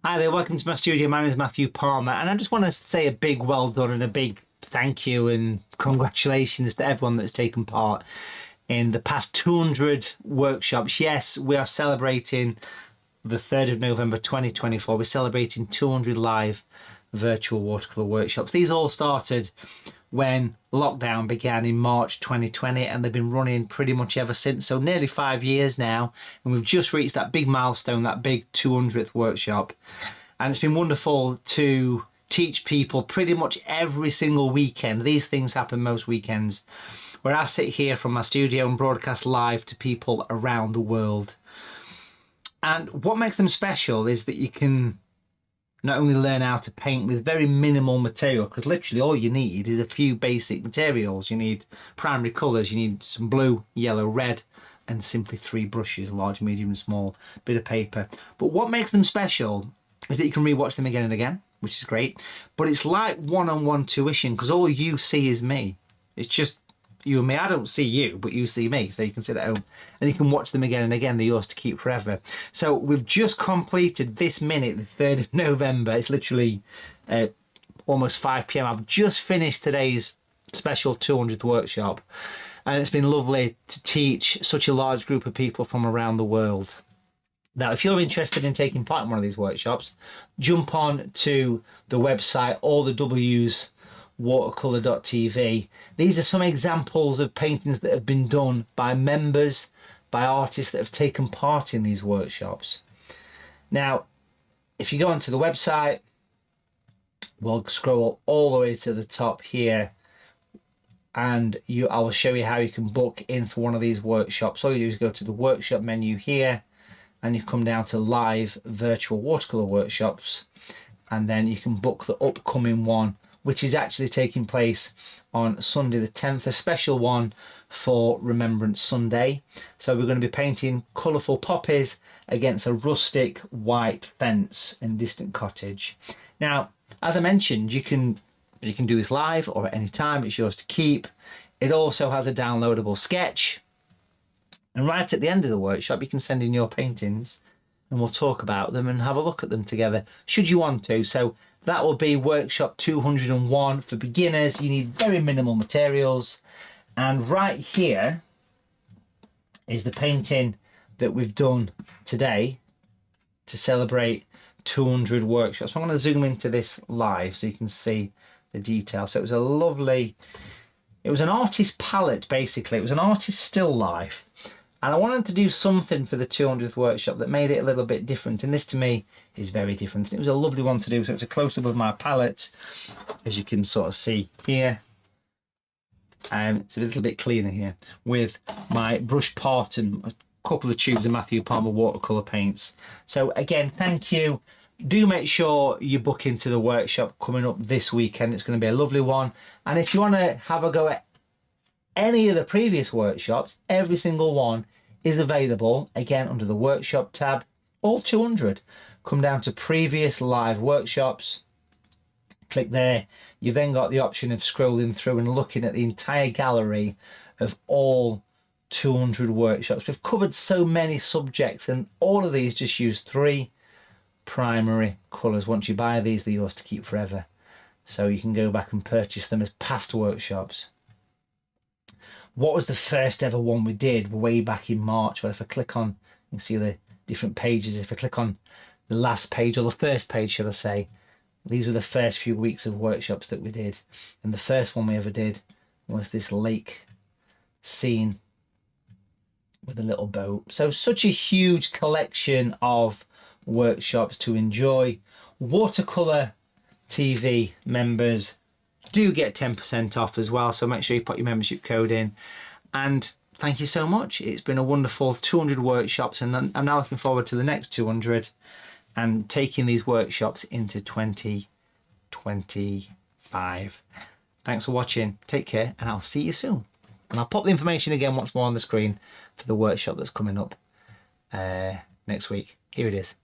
Hi there, welcome to my studio. My name is Matthew Palmer, and I just want to say a big well done and a big thank you and congratulations to everyone that's taken part in the past 200 workshops. Yes, we are celebrating the 3rd of November 2024. We're celebrating 200 live virtual watercolour workshops. These all started when lockdown began in March 2020, and they've been running pretty much ever since. So nearly 5 years now, and we've just reached that big milestone, that big 200th workshop. And it's been wonderful to teach people pretty much every single weekend. These things happen most weekends, where I sit here from my studio and broadcast live to people around the world. And what makes them special is that you can not only learn how to paint with very minimal material, because literally all you need is a few basic materials. You need primary colours, you need some blue, yellow, red, and simply 3 brushes, large, medium and small, bit of paper. But what makes them special is that you can rewatch them again and again, which is great. But it's like one-on-one tuition, because all you see is me. It's just you and me. I don't see you, but you see me. So you can sit at home and you can watch them again and again. They're yours to keep forever. So we've just completed this minute, the 3rd of November. It's literally almost 5 p.m. I've just finished today's special 200th workshop. And it's been lovely to teach such a large group of people from around the world. Now, if you're interested in taking part in one of these workshops, jump on to the website, all the W's, watercolour.tv. These are some examples of paintings that have been done by members, by artists that have taken part in these workshops. Now, if you go onto the website, we'll scroll all the way to the top here, and I will show you how you can book in for one of these workshops. All you do is go to the workshop menu here, and you come down to live virtual watercolour workshops, and then you can book the upcoming one, which is actually taking place on Sunday the 10th, a special one for Remembrance Sunday. So we're going to be painting colourful poppies against a rustic white fence and distant cottage. Now, as I mentioned, you can do this live or at any time. It's yours to keep. It also has a downloadable sketch. And right at the end of the workshop, you can send in your paintings and we'll talk about them and have a look at them together, should you want to. So that will be workshop 201 for beginners. You need very minimal materials. And right here is the painting that we've done today to celebrate 200 workshops. I'm going to zoom into this live so you can see the detail. So it was an artist palette, basically. It was an artist still life. And I wanted to do something for the 200th workshop that made it a little bit different. And this, to me, is very different. It was a lovely one to do. So it's a close-up of my palette, as you can sort of see here. It's a little bit cleaner here with my brush pot and a couple of tubes of Matthew Palmer watercolour paints. So again, thank you. Do make sure you book into the workshop coming up this weekend. It's going to be a lovely one. And if you want to have a go at any of the previous workshops, every single one is available, again, under the workshop tab, all 200. Come down to previous live workshops, click there. You've then got the option of scrolling through and looking at the entire gallery of all 200 workshops. We've covered so many subjects, and all of these just use 3 primary colours. Once you buy these, they're yours to keep forever. So you can go back and purchase them as past workshops. What was the first ever one we did way back in March? Well, if I click on, you can see the different pages. If I click on the last page, or the first page, shall I say, these were the first few weeks of workshops that we did. And the first one we ever did was this lake scene with a little boat. So such a huge collection of workshops to enjoy. Watercolour TV members do get 10% off as well, so make sure you put your membership code in. And thank you so much. It's been a wonderful 200 workshops, and I'm now looking forward to the next 200 and taking these workshops into 2025. Thanks for watching. Take care, and I'll see you soon. And I'll pop the information again once more on the screen for the workshop that's coming up next week. Here it is.